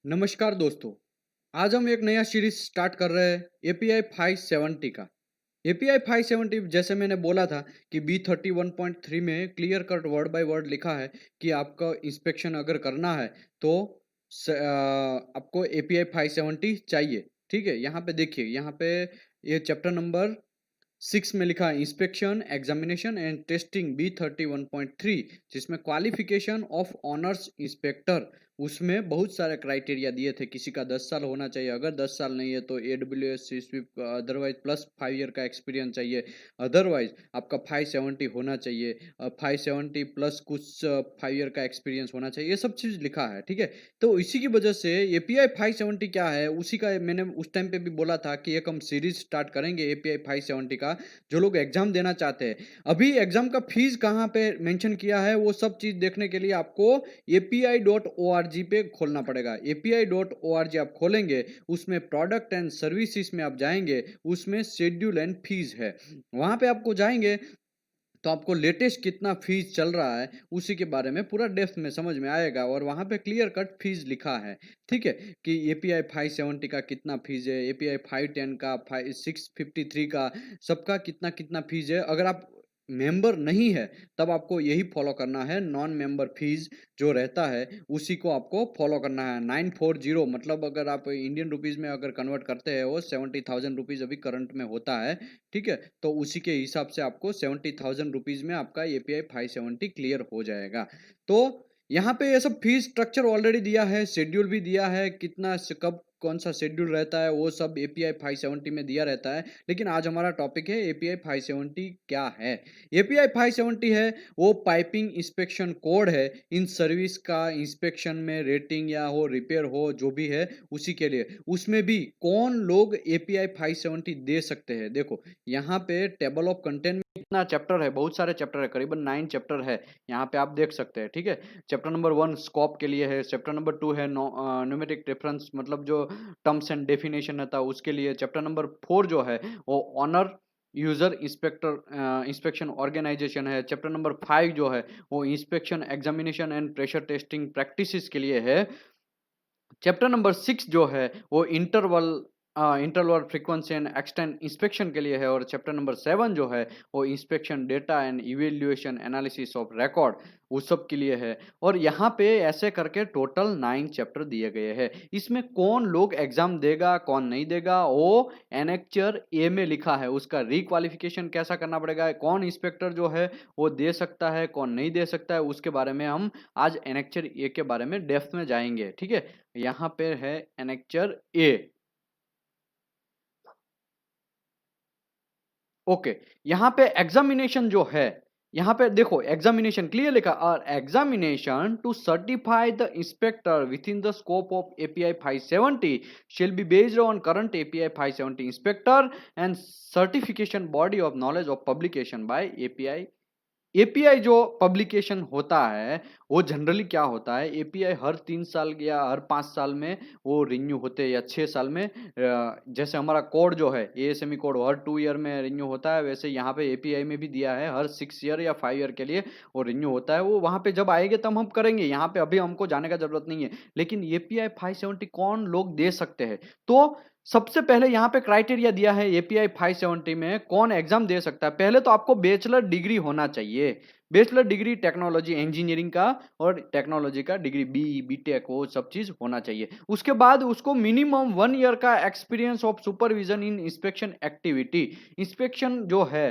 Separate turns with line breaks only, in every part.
नमस्कार दोस्तों। आज हम एक नया सीरीज स्टार्ट कर रहे हैं एपीआई 570 का। एपीआई 570 जैसे मैंने बोला था कि B31.3 में clear cut word by word लिखा है कि आपका इंस्पेक्शन अगर करना है तो आपको एपीआई 570 चाहिए। ठीक है, यहाँ पे देखिए, यहाँ पे ये चैप्टर नंबर 6 में लिखा है inspection examination and testing B31.3, जिसमें क्वालिफिकेशन ऑफ ऑनर्स इंस्पेक्टर, उसमें बहुत सारे क्राइटेरिया दिए थे। किसी का 10 साल होना चाहिए, अगर 10 साल नहीं है तो AWS sweep, otherwise plus 5 year का एक्सपीरियंस चाहिए, अदरवाइज आपका 570 होना चाहिए, 570 प्लस कुछ 5 ईयर का एक्सपीरियंस होना चाहिए, ये सब चीज़ लिखा है। ठीक है, तो इसी की वजह से एपीआई 570 क्या है, उसी का मैंने उस टाइम पे भी बोला था कि एक हम सीरीज स्टार्ट करेंगे एपीआई 570 का, जो लोग एग्जाम देना चाहते हैं। अभी एग्जाम का फीस कहाँ पे मेंशन किया है, वो सब चीज देखने के लिए आपको api.org पे खोलना पड़ेगा। api.org आप खोलेंगे, उसमें प्रोडक्ट एंड सर्विसेज में आप जाएंगे, उसमें शेड्यूल एंड फीस है। वहां पे आपको जाएंगे तो आपको लेटेस्ट कितना फीस चल रहा है उसी के बारे में पूरा डेप्थ में समझ में आएगा, और वहाँ पे क्लियर कट फीस लिखा है। ठीक है, कि एपीआई 570 का कितना फीस है, एपीआई 510 का, 653 का, सबका कितना कितना फीस है। अगर आप मेंबर नहीं है तब आपको यही फॉलो करना है। नॉन मेंबर फीस जो रहता है उसी को आपको फॉलो करना है। 940 मतलब अगर आप इंडियन रुपीज में अगर कन्वर्ट करते हैं, वो 70,000 रुपीज अभी करंट में होता है। ठीक है, तो उसी के हिसाब से आपको 70,000 रुपीज में आपका एपीआई 570 क्लियर हो जाएगा। तो यहाँ पे ये सब फीस स्ट्रक्चर ऑलरेडी दिया है, शेड्यूल भी दिया है, कितना कब कौन सा शेड्यूल रहता है वो सब एपीआई 570 में दिया रहता है। लेकिन आज हमारा टॉपिक है एपीआई 570 क्या है। एपीआई 570 है वो पाइपिंग इंस्पेक्शन कोड है। इन सर्विस का इंस्पेक्शन में रेटिंग या हो रिपेयर हो जो भी है उसी के लिए, उसमें भी कौन लोग एपीआई 570 दे सकते हैं। देखो, यहाँ पे टेबल ऑफ कंटेंट में कितना चैप्टर है, बहुत सारे चैप्टर है, करीबन 9 चैप्टर है। यहाँ पे आप देख सकते हैं। ठीक है, चैप्टर नंबर 1 स्कोप के लिए है, चैप्टर नंबर 2 है न्यूमेरिक रेफरेंस मतलब जो टर्म्स एंड डेफिनेशन रहता है उसके लिए, चैप्टर नंबर 4 जो है वो owner user inspector inspection organisation है, चैप्टर नंबर 5 जो है वो inspection examination and pressure testing practices के लिए है, चैप्टर नंबर 6 जो है वो interval frequency and extend inspection के लिए है, और चैप्टर नंबर 7 जो है वो inspection data and evaluation analysis of record उस सब के लिए है। और यहाँ पे ऐसे करके टोटल 9 चैप्टर दिए गए हैं। इसमें कौन लोग एग्जाम देगा कौन नहीं देगा वो एनेक्चर ए में लिखा है। उसका रिक्वालिफिकेशन कैसा करना पड़ेगा, कौन इंस्पेक्टर जो है वो दे सकता है कौन नहीं दे सकता है, उसके बारे में हम आज एनेक्चर ए के बारे में डेप्थ में जाएंगे। ठीक है, यहाँ पे है एनेक्चर ए। ओके, यहाँ पे एग्जामिनेशन जो है, यहाँ पे देखो एग्जामिनेशन क्लियर लिखा, और examination to certify the inspector within the scope of API 570 shall be based on current API 570 inspector and certification body of knowledge of publication by API. API जो publication होता है वो generally क्या होता है, API हर 3 साल या हर 5 साल में वो रिन्यू होते हैं, या 6 साल में। जैसे हमारा कोड जो है एएसएमई कोड हर 2 ईयर में रिन्यू होता है, वैसे यहाँ पे एपीआई में भी दिया है हर 6 ईयर या 5 ईयर के लिए वो रिन्यू होता है। वो वहाँ पे जब आएंगे तब हम करेंगे, यहाँ पे अभी हमको जाने का जरूरत नहीं है। लेकिन एपीआई 570 कौन लोग दे सकते हैं, तो सबसे पहले यहाँ पे क्राइटेरिया दिया है एपीआई 570 में कौन एग्जाम दे सकता है। पहले तो आपको बैचलर डिग्री होना चाहिए, बैचलर डिग्री टेक्नोलॉजी इंजीनियरिंग का, और टेक्नोलॉजी का डिग्री बीटेक वो सब चीज होना चाहिए। उसके बाद उसको मिनिमम 1 ईयर का experience of supervision in inspection activity. Inspection जो है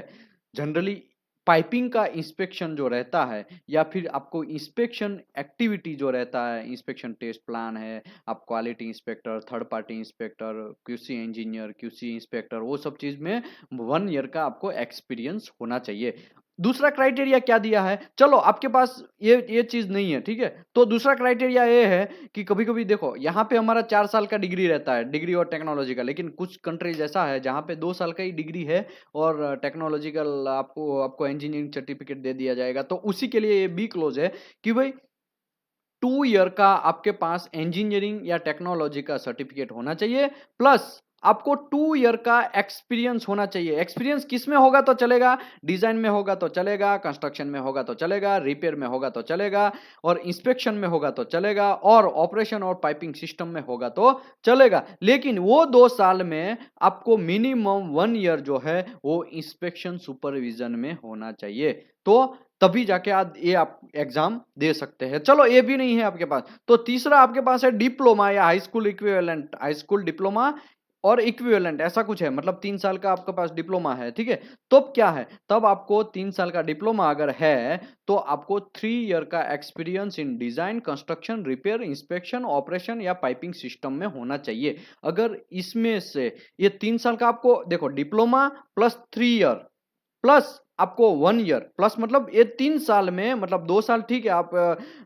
जनरली पाइपिंग का इंस्पेक्शन जो रहता है, या फिर आपको इंस्पेक्शन एक्टिविटी जो रहता है, इंस्पेक्शन टेस्ट प्लान है, आप quality inspector, third party inspector, QC engineer, QC inspector, वो सब चीज में 1 ईयर का आपको एक्सपीरियंस होना चाहिए। दूसरा क्राइटेरिया क्या दिया है, चलो आपके पास ये चीज नहीं है, ठीक है, तो दूसरा क्राइटेरिया ये है कि कभी कभी देखो यहाँ पे हमारा 4 साल का डिग्री रहता है, डिग्री और टेक्नोलॉजी का, लेकिन कुछ कंट्रीज ऐसा है जहाँ पे 2 साल का ही डिग्री है और टेक्नोलॉजिकल आपको आपको इंजीनियरिंग सर्टिफिकेट दे दिया जाएगा। तो उसी के लिए ये बी क्लोज है कि भाई 2 ईयर का आपके पास इंजीनियरिंग या टेक्नोलॉजी का सर्टिफिकेट होना चाहिए, प्लस आपको 2 ईयर का एक्सपीरियंस होना चाहिए। एक्सपीरियंस किस में होगा तो चलेगा? डिजाइन में होगा तो चलेगा, कंस्ट्रक्शन में होगा तो चलेगा, रिपेयर में होगा तो चलेगा और इंस्पेक्शन में होगा तो चलेगा और ऑपरेशन और पाइपिंग सिस्टम में होगा तो चलेगा। लेकिन वो 2 साल में आपको मिनिमम 1 ईयर जो है वो इंस्पेक्शन सुपरविजन में होना चाहिए। तो तभी जाके आप एग्जाम दे सकते हैं। चलो ये भी नहीं है आपके पास, तो तीसरा आपके पास है डिप्लोमा या high school equivalent, high school diploma और इक्विवेलेंट ऐसा कुछ है, मतलब 3 साल का आपके पास डिप्लोमा है, ठीक है। तब क्या है, तब आपको 3 साल का डिप्लोमा अगर है तो आपको 3 ईयर का experience in design, construction, repair, inspection, operation या पाइपिंग सिस्टम में होना चाहिए। अगर इसमें से ये 3 साल का आपको देखो, डिप्लोमा प्लस 3 ईयर प्लस आपको 1 ईयर प्लस, मतलब ये 3 साल में, मतलब 2 साल ठीक है, आप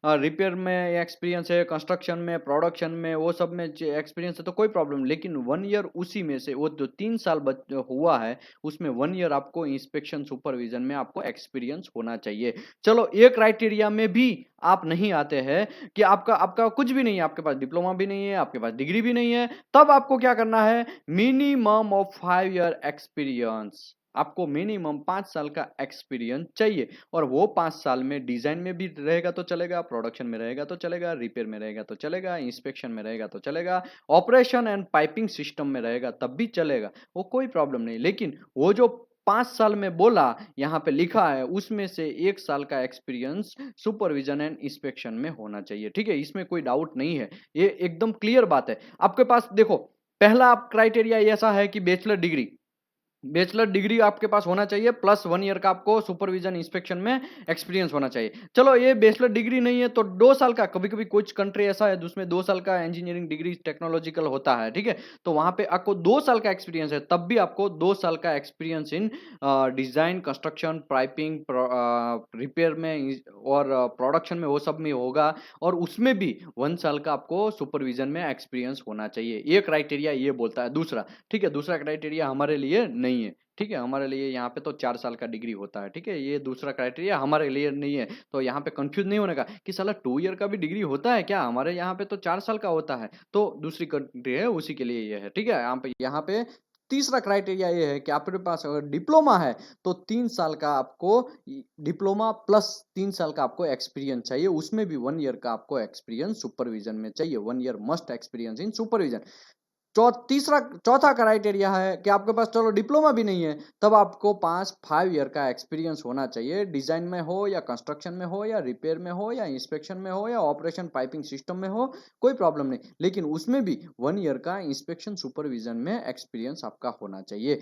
रिपेयर में एक्सपीरियंस है, कंस्ट्रक्शन में, प्रोडक्शन में, वो सब में एक्सपीरियंस है तो कोई प्रॉब्लम नहीं। लेकिन 1 ईयर उसी में से, वो जो 3 साल हुआ है उसमें 1 ईयर आपको इंस्पेक्शन सुपरविजन में आपको एक्सपीरियंस होना चाहिए। चलो ये क्राइटेरिया में भी आप नहीं आते हैं कि आपका आपका कुछ भी नहीं है, आपके पास डिप्लोमा भी नहीं है, आपके पास डिग्री भी नहीं है, तब आपको क्या करना है, मिनिमम ऑफ 5 ईयर एक्सपीरियंस। आपको मिनिमम 5 साल का एक्सपीरियंस चाहिए और वो 5 साल में डिजाइन में भी रहेगा तो चलेगा, प्रोडक्शन में रहेगा तो चलेगा, रिपेयर में रहेगा तो चलेगा, इंस्पेक्शन में रहेगा तो चलेगा, ऑपरेशन एंड पाइपिंग सिस्टम में रहेगा तब भी चलेगा, वो कोई प्रॉब्लम नहीं। लेकिन वो जो 5 साल में बोला, यहाँ पे लिखा है, उसमें से 1 साल का एक्सपीरियंस सुपरविजन एंड इंस्पेक्शन में होना चाहिए, ठीक है। इसमें कोई डाउट नहीं है, ये एकदम क्लियर बात है। आपके पास देखो, पहला आप क्राइटेरिया ऐसा है कि बैचलर डिग्री, बैचलर डिग्री आपके पास होना चाहिए प्लस 1 ईयर का आपको सुपरविजन इंस्पेक्शन में एक्सपीरियंस होना चाहिए। चलो ये बैचलर डिग्री नहीं है तो 2 साल का, कभी-कभी कुछ कंट्री ऐसा है जिसमें 2 साल का इंजीनियरिंग डिग्री टेक्नोलॉजिकल होता है, ठीक है? तो वहाँ पे आपको 2 साल का एक्सपीरियंस है, तब भी आपको 2 साल का experience in design, construction, piping, repair में और प्रोडक्शन में, वो सब में होगा और उसमें भी 1 साल का आपको सुपरविजन में एक्सपीरियंस होना चाहिए। ये क्राइटेरिया ये बोलता है। दूसरा, ठीक है, दूसरा क्राइटेरिया हमारे लिए नहीं है, ठीक है, हमारे लिए यहाँ पे तो 4 साल का डिग्री होता है, ठीक है, ये दूसरा क्राइटेरिया हमारे लिए नहीं है। तो यहाँ पे कंफ्यूज नहीं होने का कि साला 2 ईयर का भी डिग्री होता है क्या, हमारे यहाँ पे तो 4 साल का होता है, तो दूसरी कंट्री है उसी के लिए ये है, ठीक है। यहाँ पे तीसरा क्राइटेरिया ये है कि आपके पास अगर डिप्लोमा है तो 3 साल का आपको डिप्लोमा प्लस 3 साल का आपको एक्सपीरियंस चाहिए, उसमें भी 1 ईयर का आपको एक्सपीरियंस सुपरविजन में चाहिए, 1 year must experience in supervision. तीसरा, चौथा क्राइटेरिया है कि आपके पास चलो डिप्लोमा भी नहीं है, तब आपको 5 ईयर का एक्सपीरियंस होना चाहिए, डिजाइन में हो या कंस्ट्रक्शन में हो या रिपेयर में हो या इंस्पेक्शन में हो या ऑपरेशन पाइपिंग सिस्टम में हो, कोई प्रॉब्लम नहीं। लेकिन उसमें भी 1 ईयर का इंस्पेक्शन सुपरविजन में एक्सपीरियंस आपका होना चाहिए।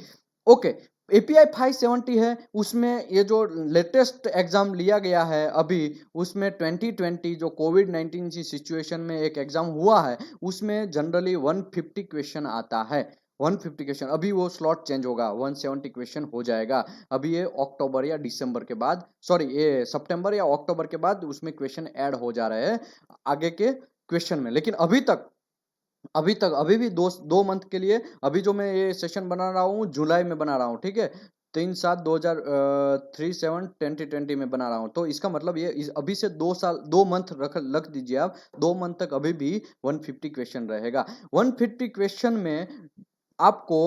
ओके, एपीआई 570 है, उसमें ये जो लेटेस्ट एग्जाम लिया गया है अभी, उसमें 2020 जो कोविड 19 की सिचुएशन में एक एग्जाम हुआ है, उसमें जनरली 150 क्वेश्चन आता है। 150 क्वेश्चन, अभी वो स्लॉट चेंज होगा, 170 क्वेश्चन हो जाएगा। अभी ये अक्टूबर या दिसंबर के बाद, सॉरी ये सितंबर या अक्टूबर के बाद उसमें क्वेश्चन ऐड हो जा रहे हैं आगे के क्वेश्चन में। लेकिन अभी तक अभी भी दो मंथ के लिए, अभी जो मैं ये सेशन बना रहा हूँ जुलाई में बना रहा हूँ, ठीक है, 3/7/2000 3/7/2020 में बना रहा हूँ। तो इसका मतलब ये अभी से 2 साल 2 मंथ रख दीजिए आप, 2 मंथ तक अभी भी 150 क्वेश्चन रहेगा। 150 क्वेश्चन में आपको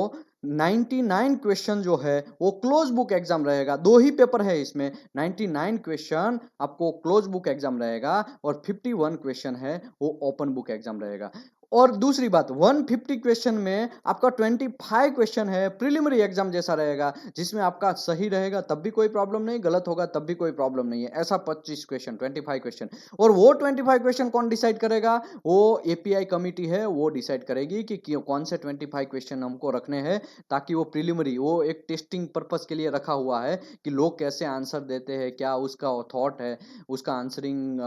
99 क्वेश्चन जो है वो क्लोज बुक एग्जाम रहेगा, 2 ही पेपर है इसमें, 99 क्वेश्चन आपको क्लोज बुक एग्जाम रहेगा और 51 क्वेश्चन है वो ओपन बुक एग्जाम रहेगा। और दूसरी बात, 150 क्वेश्चन में आपका 25 क्वेश्चन है प्रिलिमिनरी एग्जाम जैसा रहेगा, जिसमें आपका सही रहेगा तब भी कोई प्रॉब्लम नहीं, गलत होगा तब भी कोई प्रॉब्लम नहीं है, ऐसा 25 क्वेश्चन, 25 क्वेश्चन। और वो 25 क्वेश्चन कौन डिसाइड करेगा, वो एपीआई कमिटी है, वो डिसाइड करेगी कि कौन से 25 क्वेश्चन हमको रखने हैं, ताकि वो प्रिलिमिनरी, वो एक टेस्टिंग पर्पस के लिए रखा हुआ है कि लोग कैसे आंसर देते हैं, क्या उसका थॉट है, उसका आंसरिंग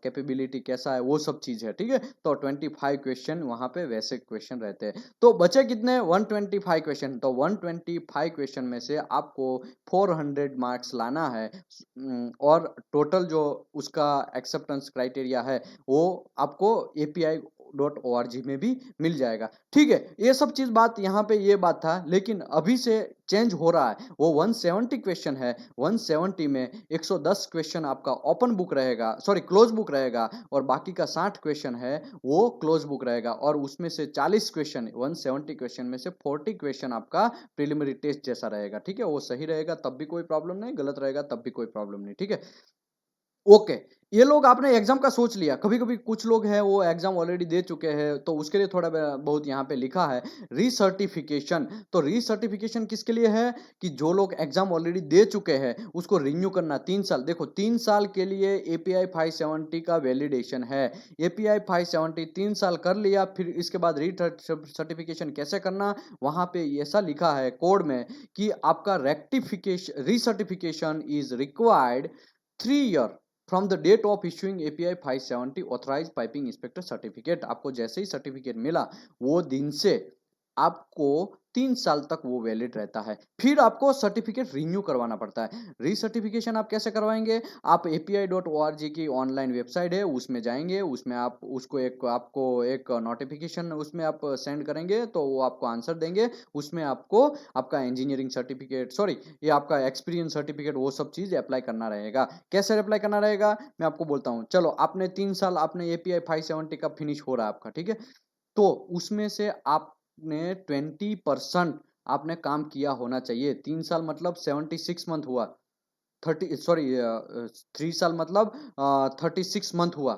कैपेबिलिटी कैसा है, वो सब चीज है, ठीक है। तो 25 क्वेश्चन वहां पे वैसे क्वेश्चन रहते हैं। तो बचे कितने, 125 क्वेश्चन। तो 125 क्वेश्चन में से आपको 400 मार्क्स लाना है, और टोटल जो उसका एक्सेप्टेंस क्राइटेरिया है वो आपको एपीआई API.org में भी मिल जाएगा। ठीक है, ये सब चीज बात यहाँ पे ये बात था, लेकिन अभी से चेंज हो रहा है। वो 170 क्वेश्चन है, 170 में 110 क्वेश्चन आपका ओपन बुक रहेगा, सॉरी क्लोज बुक रहेगा, और बाकी का 60 क्वेश्चन है वो क्लोज बुक रहेगा, और उसमें से 40 क्वेश्चन, 170 क्वेश्चन में से 40 क्वेश्चन आपका प्रिलिमिनरी टेस्ट जैसा रहेगा। ठीक है, वो सही रहेगा तब भी कोई प्रॉब्लम नहीं, गलत रहेगा तब भी कोई प्रॉब्लम नहीं। ठीक है, ओके। ये लोग आपने एग्जाम का सोच लिया, कभी कभी कुछ लोग हैं वो एग्जाम ऑलरेडी दे चुके हैं, तो उसके लिए थोड़ा बहुत यहाँ पे लिखा है रीसर्टिफिकेशन। तो रीसर्टिफिकेशन किसके लिए है कि जो लोग एग्जाम ऑलरेडी दे चुके हैं उसको रिन्यू करना 3 साल। देखो 3 साल के लिए एपीआई 570 का वैलिडेशन है। एपीआई 570 3 साल कर लिया, फिर इसके बाद री सर्टिफिकेशन कैसे करना, वहां पे ऐसा लिखा है कोड में कि आपका rectification recertification is required 3 year from the date of issuing API 570 authorize piping inspector certificate. आपको जैसे ही सर्टिफिकेट मिला वो दिन से आपको 3 साल तक वो वैलिड रहता है। फिर आपको सर्टिफिकेट रिन्यू करवाना पड़ता है। रीसर्टिफिकेशन आप कैसे करवाएंगे, आप api.org की ऑनलाइन वेबसाइट है उसमें जाएंगे, उसमें आप उसको आपको एक नोटिफिकेशन उसमें आप सेंड करेंगे तो वो आपको आंसर देंगे। उसमें आपको आपका इंजीनियरिंग सर्टिफिकेट, सॉरी ये आपका एक्सपीरियंस सर्टिफिकेट, वो सब चीज अप्लाई करना रहेगा। कैसे अप्लाई करना रहेगा मैं आपको बोलता हूँ। चलो आपने 3 साल आपने एपीआई 570 का फिनिश हो रहा है आपका, ठीक है, तो उसमें से आपने 20% आपने काम किया होना चाहिए। 3 साल मतलब 76 मंथ हुआ, 3 साल मतलब 36 मंथ हुआ।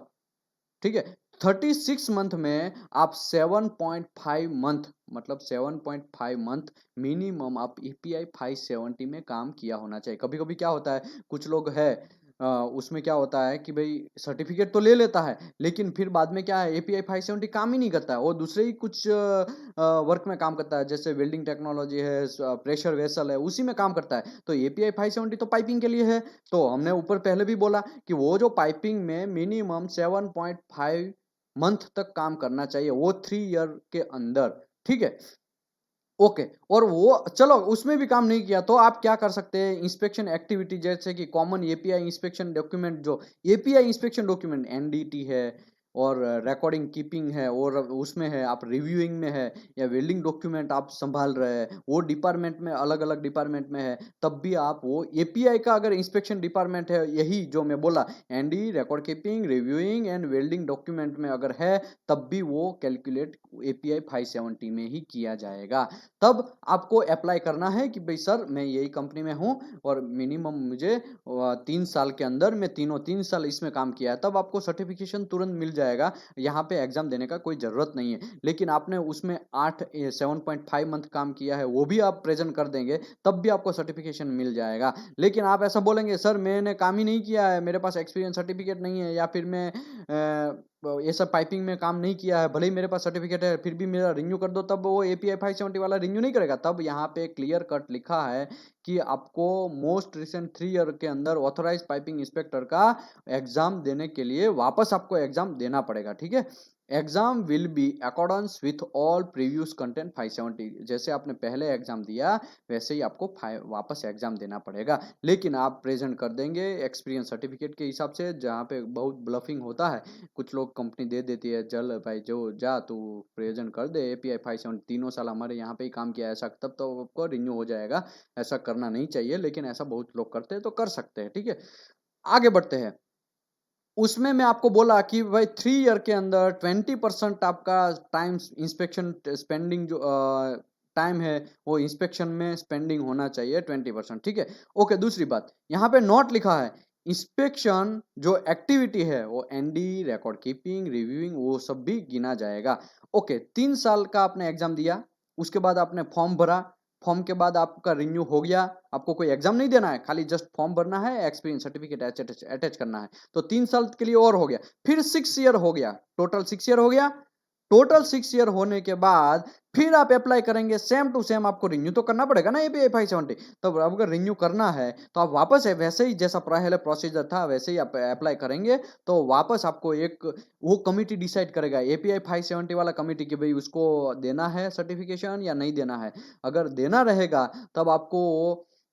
ठीक है, 36 मंथ में आप 7.5 मंथ, मतलब 7.5 मंथ मिनिमम आप एपीआई 570 में काम किया होना चाहिए। कभी कभी क्या होता है, कुछ लोग है उसमें क्या होता है कि भाई सर्टिफिकेट तो ले लेता है, लेकिन फिर बाद में क्या है एपीआई 570 काम ही नहीं करता है, वो दूसरे ही कुछ वर्क में काम करता है, जैसे वेल्डिंग टेक्नोलॉजी है, प्रेशर वेसल है, उसी में काम करता है। तो एपीआई 570 तो पाइपिंग के लिए है। तो हमने ऊपर पहले भी बोला कि वो जो पाइपिंग में मिनिमम 7.5 मंथ तक काम करना चाहिए, वो 3 ईयर के अंदर। ठीक है, ओके। और वो चलो उसमें भी काम नहीं किया तो आप क्या कर सकते हैं, इंस्पेक्शन एक्टिविटी जैसे कि कॉमन एपीआई इंस्पेक्शन डॉक्यूमेंट, जो एपीआई इंस्पेक्शन डॉक्यूमेंट एनडीटी है, और रिकॉर्डिंग कीपिंग है, और उसमें है आप रिव्यूइंग में है, या वेल्डिंग डॉक्यूमेंट आप संभाल रहे हैं, वो डिपार्टमेंट में अलग अलग डिपार्टमेंट में है, तब भी आप वो एपीआई का अगर इंस्पेक्शन डिपार्टमेंट है, यही जो मैं बोला ND, record keeping, reviewing and welding document में अगर है, तब भी वो कैलकुलेट एपीआई 570 में ही किया जाएगा। तब आपको अप्लाई करना है कि भाई सर मैं यही कंपनी में हूं और मिनिमम मुझे 3 साल के अंदर मैं 3 साल इसमें काम किया है, तब आपको सर्टिफिकेशन तुरंत मिल जाएगा। यहाँ पे एग्जाम देने का कोई जरूरत नहीं है। लेकिन आपने उसमें 7.5 मंथ काम किया है, वो भी आप प्रेजेंट कर देंगे, तब भी आपको सर्टिफिकेशन मिल जाएगा। लेकिन आप ऐसा बोलेंगे सर मैंने काम ही नहीं किया है, मेरे पास एक्सपीरियंस सर्टिफिकेट नहीं है, या फिर मैं ये सब पाइपिंग में काम नहीं किया है, भले ही मेरे पास सर्टिफिकेट है फिर भी मेरा रिन्यू कर दो, तब वो एपीआई 570 वाला रिन्यू नहीं करेगा। तब यहाँ पे क्लियर कट लिखा है कि आपको मोस्ट रिसेंट 3 ईयर के अंदर ऑथराइज पाइपिंग इंस्पेक्टर का एग्जाम देने के लिए वापस आपको एग्जाम देना पड़ेगा। ठीक है, exam will be accordance with all previous content 570। जैसे आपने पहले एग्जाम दिया वैसे ही आपको वापस एग्जाम देना पड़ेगा। लेकिन आप प्रेजेंट कर देंगे एक्सपीरियंस सर्टिफिकेट के हिसाब से, जहाँ पे बहुत ब्लफिंग होता है, कुछ लोग कंपनी दे देती है चल भाई जो जा तू प्रेजेंट कर दे एपीआई 570, 3 साल हमारे यहाँ पे ही काम किया, ऐसा तब तो आपको रिन्यू हो जाएगा। ऐसा करना नहीं चाहिए, लेकिन ऐसा बहुत लोग करते हैं तो कर सकते हैं। ठीक है, आगे बढ़ते हैं। उसमें मैं आपको बोला कि भाई 3 ईयर के अंदर 20% आपका टाइम इंस्पेक्शन स्पेंडिंग, जो टाइम है वो इंस्पेक्शन में स्पेंडिंग होना चाहिए 20%। ठीक है, ओके। दूसरी बात यहाँ पे नोट लिखा है, इंस्पेक्शन जो एक्टिविटी है वो एनडी, रिकॉर्ड कीपिंग, रिव्यूइंग, वो सब भी गिना जाएगा। ओके, 3 साल का आपने एग्जाम दिया, उसके बाद आपने फॉर्म भरा, फॉर्म के बाद आपका रिन्यू हो गया, आपको कोई एग्जाम नहीं देना है, खाली जस्ट फॉर्म भरना है, एक्सपीरियंस सर्टिफिकेट अटैच करना है, तो 3 साल के लिए और हो गया। फिर 6 ईयर हो गया, टोटल 6 ईयर हो गया। टोटल 6 ईयर होने के बाद फिर आप अप्लाई करेंगे, सेम टू सेम आपको रिन्यू तो करना पड़ेगा ना एपीआई 570। तो अगर रिन्यू करना है तो आप वापस है वैसे ही जैसा पहले प्रोसीजर था वैसे ही आप अप्लाई करेंगे, तो वापस आपको एक वो कमिटी डिसाइड करेगा, एपीआई 570 वाला कमिटी, कि भाई उसको देना है सर्टिफिकेशन या नहीं देना है। अगर देना रहेगा तब आपको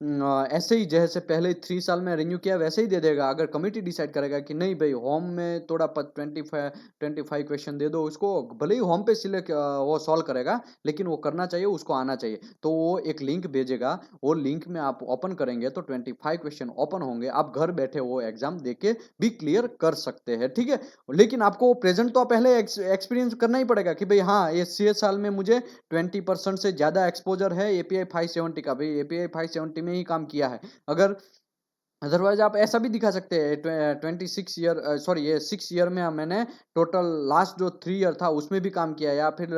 ऐसे ही जैसे पहले 3 साल में रिन्यू किया वैसे ही दे देगा। अगर कमिटी डिसाइड करेगा कि नहीं भई होम में थोड़ा प 25 क्वेश्चन दे दो उसको, भले ही होम पे वो सॉल्व करेगा, लेकिन वो करना चाहिए, उसको आना चाहिए। तो वो एक लिंक भेजेगा, वो लिंक में आप ओपन करेंगे तो 25 क्वेश्चन ओपन होंगे, आप घर बैठे वो एग्ज़ाम देके भी क्लियर कर सकते हैं, ठीक है? लेकिन आपको प्रेज़ेंट तो पहले एक्सपीरियंस करना ही पड़ेगा कि भई हाँ, ये 6 साल में मुझे 20% से ज़्यादा एक्सपोज़र है एपीआई 570 का, भई एपीआई 570 में ही काम किया है। अगर अदरवाइज़ आप ऐसा भी दिखा सकते हैं 26 ईयर सॉरी ये 6 ईयर में मैंने टोटल लास्ट जो 3 ईयर था उसमें भी काम किया, या फिर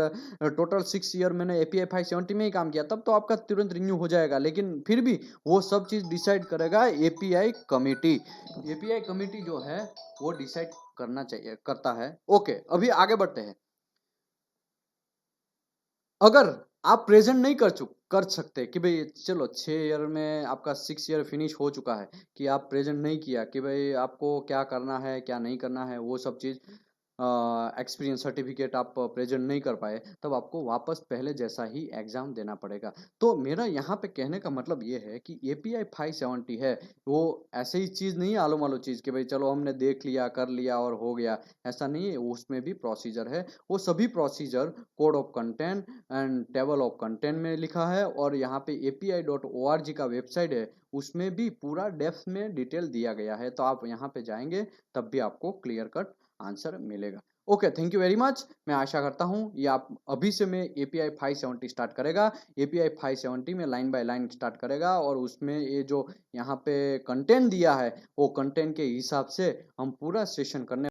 टोटल 6 ईयर मैंने एपीआई 570 में ही काम किया, तब तो आपका तुरंत रिन्यू हो जाएगा। लेकिन फिर भी वो सब चीज़ डिसाइड करेगा एपीआई कमिटी। एपीआई कमिटी जो है वो डिसाइड करता है। ओके, अभी आगे बढ़ते हैं। अगर आप प्रेज़ेंट नहीं कर सकते कि भई चलो 6 ईयर में आपका 6 ईयर फिनिश हो चुका है, कि आप प्रेज़ेंट नहीं किया कि भई आपको क्या करना है, क्या नहीं करना है, वो सब चीज़ एक्सपीरियंस सर्टिफ़िकेट आप प्रेज़ेंट नहीं कर पाए, तब आपको वापस पहले जैसा ही एग्ज़ाम देना पड़ेगा। तो मेरा यहाँ पे कहने का मतलब ये है कि एपीआई 570 है, वो ऐसे ही चीज़ नहीं है आलो-मालो चीज़ कि भई चलो हमने देख लिया, कर लिया और हो गया, ऐसा नहीं है, उसमें भी प्रोसीजर है। वो सभी procedure code of content and table of content में लिखा है, और यहाँ पे api.org का वेबसाइट है, उसमें भी पूरा डेप्थ में डिटेल दिया गया है। तो आप यहाँ पे जाएँगे तब भी आपको क्लियर कट आंसर मिलेगा। Okay, thank you very much. मैं आशा करता हूँ ये आप अभी से में एपीआई 570 स्टार्ट करेगा। एपीआई 570 में लाइन बाय लाइन स्टार्ट करेगा, और उसमें ये जो यहाँ पे कंटेंट दिया है, वो कंटेंट के हिसाब से हम पूरा सेशन करने